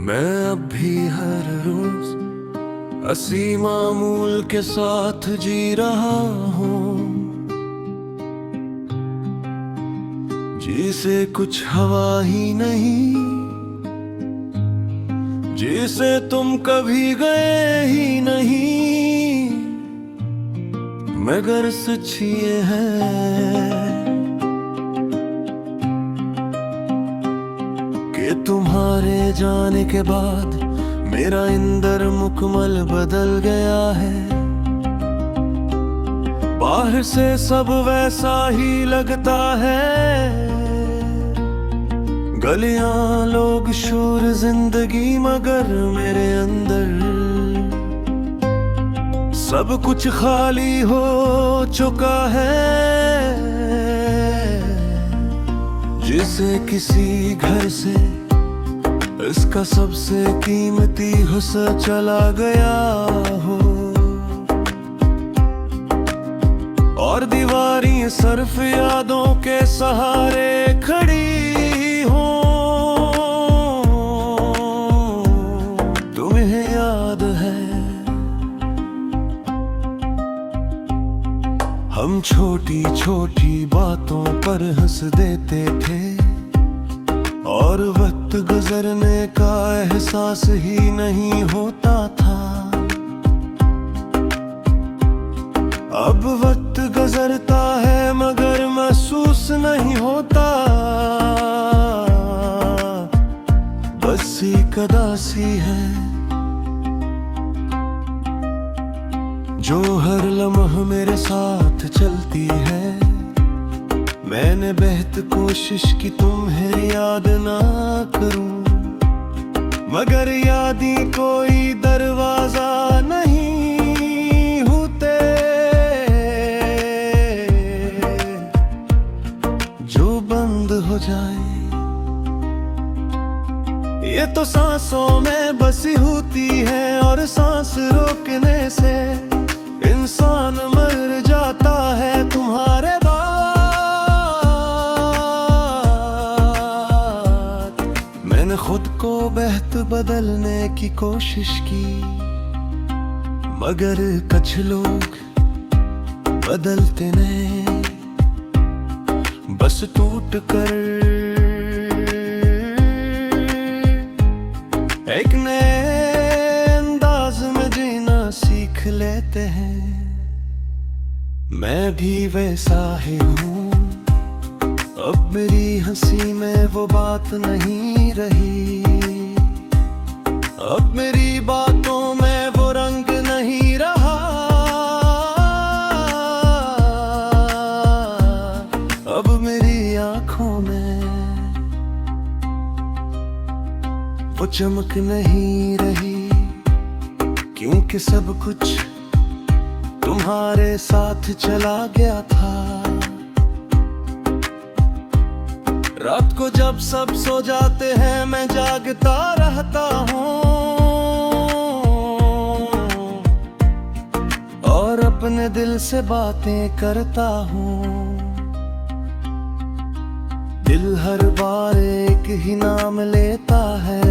मैं अब भी हर रोज हंसी मामूल के साथ जी रहा हूँ, जिसे कुछ हवा ही नहीं, जिसे तुम कभी गए ही नहीं, मगर सच ये है कि तुम्हारे जाने के बाद मेरा इंदर मुकम्मल बदल गया है। बाहर से सब वैसा ही लगता है, गलियां लोग शोर जिंदगी, मगर मेरे अंदर सब कुछ खाली हो चुका है। जिसे किसी घर से इसका सबसे कीमती हिस्सा चला गया हो, और दीवारें सिर्फ यादों के सहारे खड़ी हो। तुम्हें याद है हम छोटी छोटी बातों पर हंस देते थे, और वक्त गुजरने का एहसास ही नहीं होता था। अब वक्त गुजरता है मगर महसूस नहीं होता, बस एक उदासी है जो हर लम्हा मेरे साथ चलती है। मैंने बेहद कोशिश की तुम्हें याद ना करूं, मगर यादी कोई दरवाजा नहीं होते जो बंद हो जाए। ये तो सांसों में बसी होती है, और सांस रोकने से इंसान मर जाता है। तुम्हारे मैंने खुद को बेहतर बदलने की कोशिश की, मगर कुछ लोग बदलते नहीं, बस टूट कर एक नए अंदाज में जीना सीख लेते हैं। मैं भी वैसा ही हूँ, अब मेरी हंसी में वो बात नहीं रही, अब मेरी बातों में वो रंग नहीं रहा। अब मेरी आंखों में वो चमक नहीं रही, क्योंकि सब कुछ तुम्हारे साथ चला गया था। रात को जब सब सो जाते हैं मैं जागता रहता हूँ, और अपने दिल से बातें करता हूँ। दिल हर बार एक ही नाम लेता है,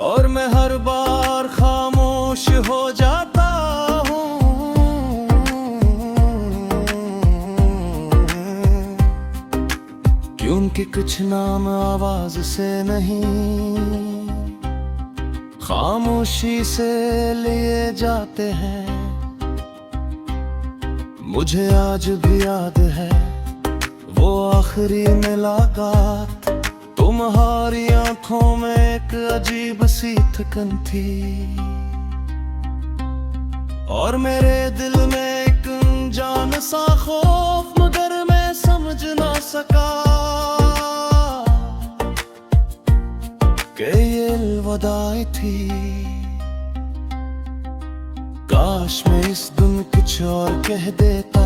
और मैं हर बार खामोश हो जाता हूँ। क्योंकि कुछ नाम आवाज से नहीं, खामोशी से लिए जाते हैं। मुझे आज भी याद है वो आखिरी मुलाकात, तुम्हारी आंखों में एक अजीब सी थकन थी, और मेरे दिल में एक अनजान सा खौफ, मगर मैं समझ ना सका कि ये अलविदाई थी। काश मैं इस दिन कुछ और कह देता,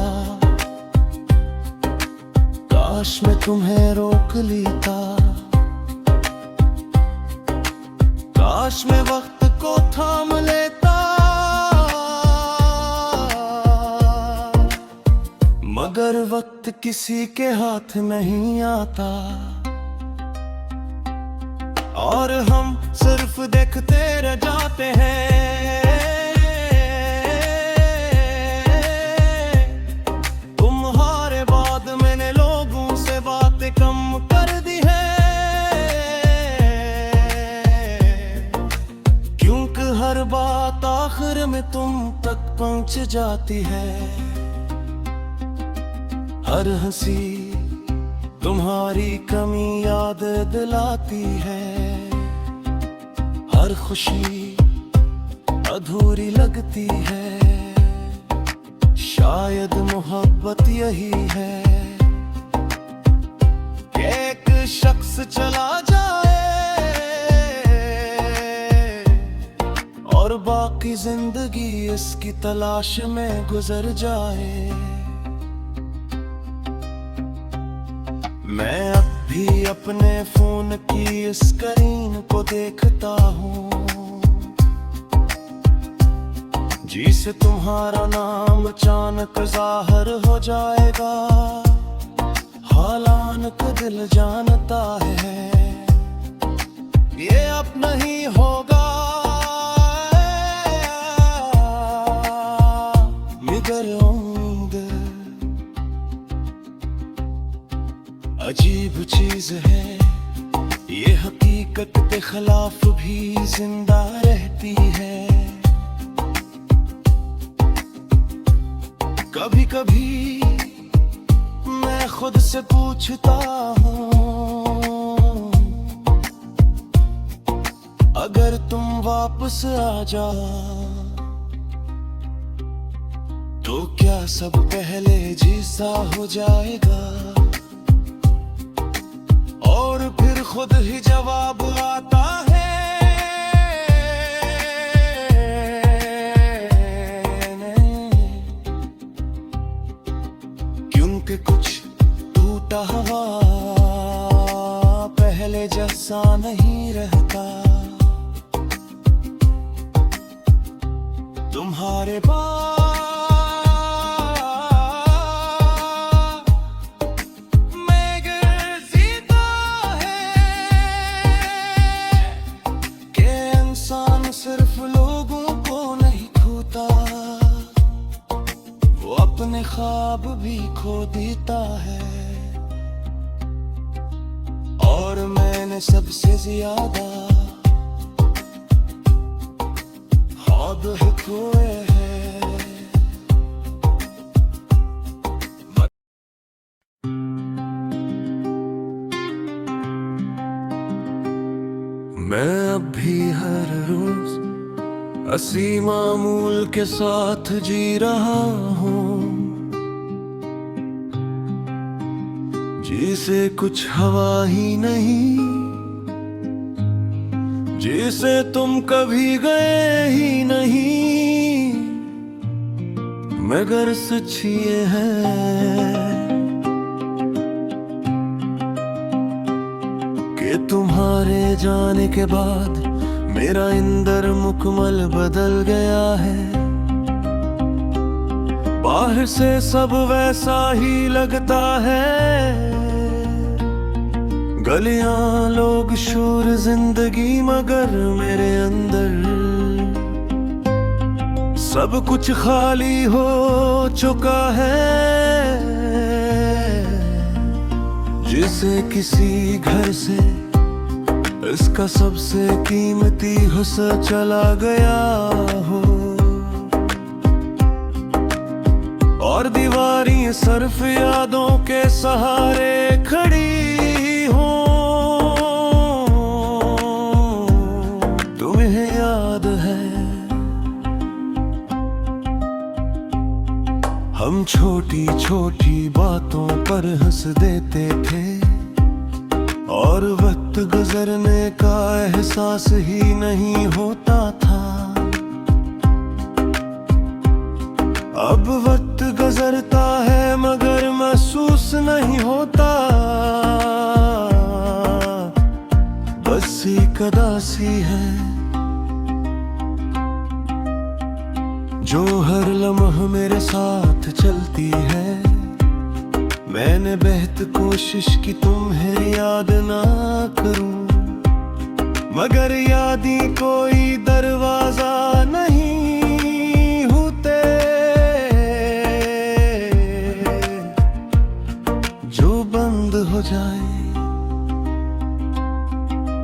काश मैं तुम्हें रोक लेता, काश मैं वक्त को थाम लेता, मगर वक्त किसी के हाथ नहीं आता। और हम सिर्फ देखते रह जाते हैं। तुम्हारे बाद मैंने लोगों से बातें कम कर दी है, क्योंकि हर बात आखिर में तुम तक पहुंच जाती है। हर हंसी तुम्हारी कमी याद दिलाती है, हर खुशी अधूरी लगती है। शायद मोहब्बत यही है कि एक शख्स चला जाए और बाकी जिंदगी इसकी तलाश में गुजर जाए। मैं अब भी अपने फोन की स्क्रीन को देखता हूँ, जिसे तुम्हारा नाम अचानक जाहिर हो जाएगा। हालांकि दिल जानता है ये अब नहीं होगा, मगर अजीब चीज है ये, हकीकत के खिलाफ भी जिंदा रहती है। कभी कभी मैं खुद से पूछता हूँ, अगर तुम वापस आ जाओ तो क्या सब पहले जैसा हो जाएगा? और फिर खुद ही जवाब आता है, क्योंकि कुछ टूटा हुआ पहले जैसा नहीं रहता। तुम्हारे बाद सिर्फ लोगों को नहीं खोता, वो अपने ख्वाब भी खो देता है। और मैंने सबसे ज्यादा ख्वाब खोए हैं। मैं अब भी हर रोज असी मामूल के साथ जी रहा हूँ, जिसे कुछ हवा ही नहीं, जिसे तुम कभी गए ही नहीं, मगर सच ये है कि तुम्हारे जाने के बाद मेरा इंदर मुकम्मल बदल गया है। बाहर से सब वैसा ही लगता है, गलियां लोग शोर जिंदगी, मगर मेरे अंदर सब कुछ खाली हो चुका है। जिसे किसी घर से इसका सबसे कीमती हिस्सा चला गया हो, और दीवारें सिर्फ यादों के सहारे खड़ी हो। तुम्हें याद है हम छोटी छोटी बातों पर हंस देते थे, और वक्त गुजरने का एहसास ही नहीं होता था। अब वक्त गुजरता है मगर महसूस नहीं होता, बस एक उदासी है जो हर लम्हा मेरे साथ चलती है। मैंने बेहद कोशिश की तुम्हें याद ना करूं, मगर यादी कोई दरवाजा नहीं होते जो बंद हो जाए।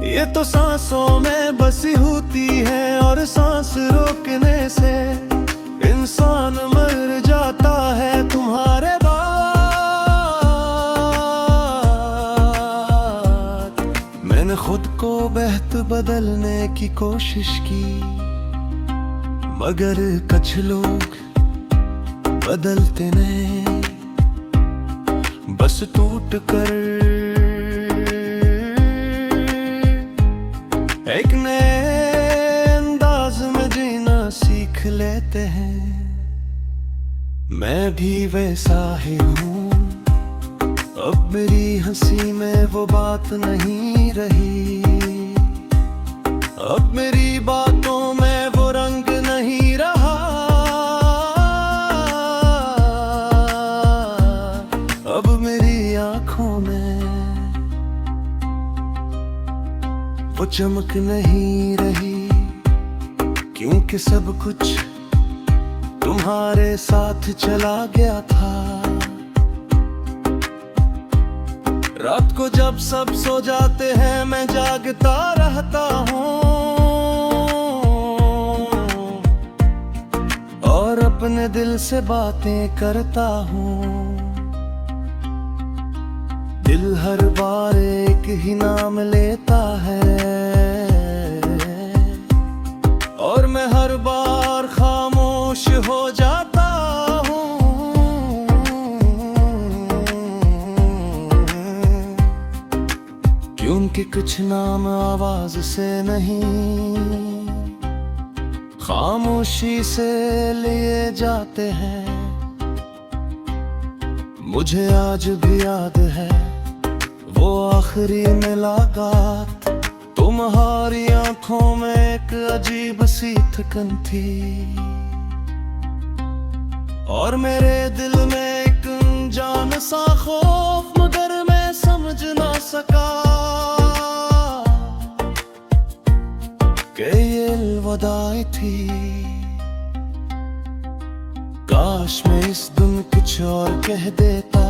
ये तो सांसों में बसी होती है और सांस रोकने से इंसान मर जाता है तुम्हारे बाद। मैंने खुद को बेहद बदलने की कोशिश की, मगर कुछ लोग बदलते नहीं, बस टूट कर एक नए अंदाज में जीना सीख लेते हैं। मैं भी वैसा ही हूँ, अब मेरी हंसी में वो बात नहीं रही, अब मेरी बातों में वो रंग नहीं रहा, अब मेरी आंखों में वो चमक नहीं रही, क्योंकि सब कुछ तुम्हारे साथ चला गया था। रात को जब सब सो जाते हैं मैं जागता रहता हूँ और अपने दिल से बातें करता हूँ। दिल हर बार एक ही नाम लेता है और मैं हर बार खामोश हो जाता हूँ, क्योंकि कुछ नाम आवाज से नहीं खामोशी से लिए जाते हैं। मुझे आज भी याद है वो आखिरी मुलाकात, तुम्हारी आंखों में एक अजीब सी थकन थी और मेरे दिल में एक अनजान सा खौफ, मगर मैं समझ ना सका कि ये अलविदाई थी। काश मैं इस दिन कुछ और कह देता,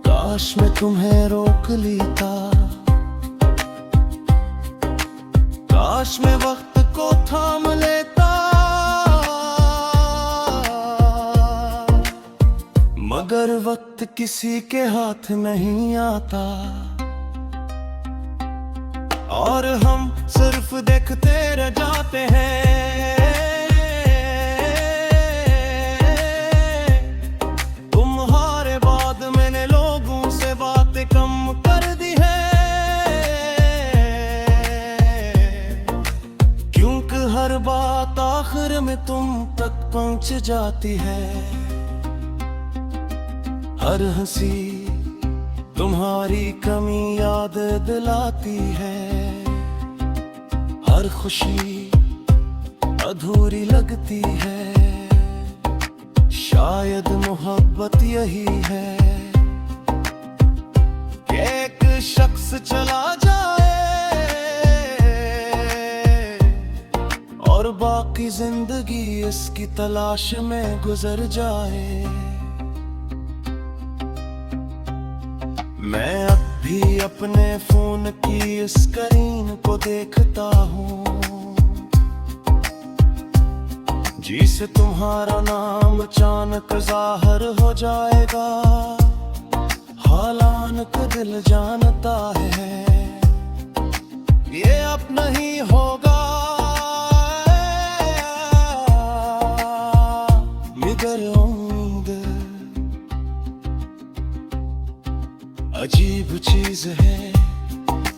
काश मैं तुम्हें रोक लेता, काश मैं वक्त को थाम लेता, मगर वक्त किसी के हाथ नहीं आता और हम सिर्फ देखते रह जाते हैं। तुम्हारे बाद मैंने लोगों से बातें कम कर दी है, क्योंकि हर बात आखिर में तुम तक पहुंच जाती है। हर हंसी तुम्हारी कमी याद दिलाती है, हर खुशी अधूरी लगती है। शायद मोहब्बत यही है कि एक शख्स चला जाए और बाकी जिंदगी इसकी तलाश में गुजर जाए। मैं अब भी अपने फोन की स्क्रीन को देखता हूँ, जिसे तुम्हारा नाम अचानक जाहिर हो जाएगा। हालांकि दिल जानता है ये अब नहीं होगा, मगर उम्मीद अजीब चीज है,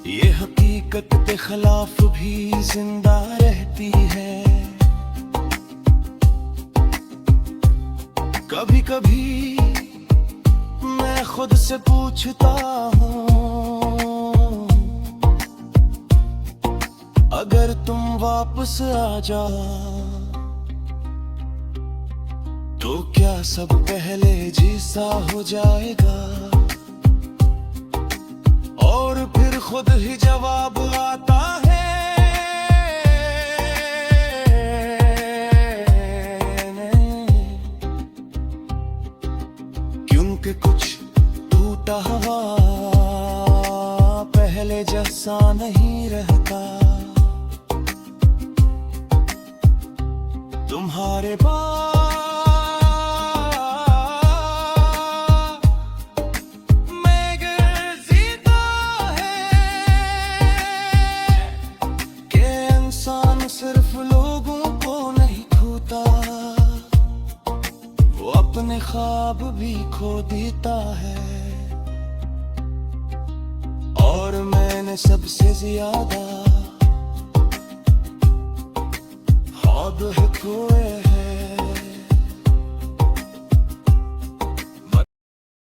ये हकीकत के खिलाफ भी जिंदा रहती है। कभी कभी मैं खुद से पूछता हूँ, अगर तुम वापस आ जाओ तो क्या सब पहले जैसा हो जाएगा और और फिर खुद ही जवाब आता है। क्योंकि कुछ टूटा हुआ पहले जैसा नहीं रहता। तुम्हारे बाद मैं गिरता है कि इंसान सिर्फ लोगों को नहीं खोता, वो अपने ख्वाब भी खो देता है। और मैंने सबसे ज्यादा ख्वाब खोए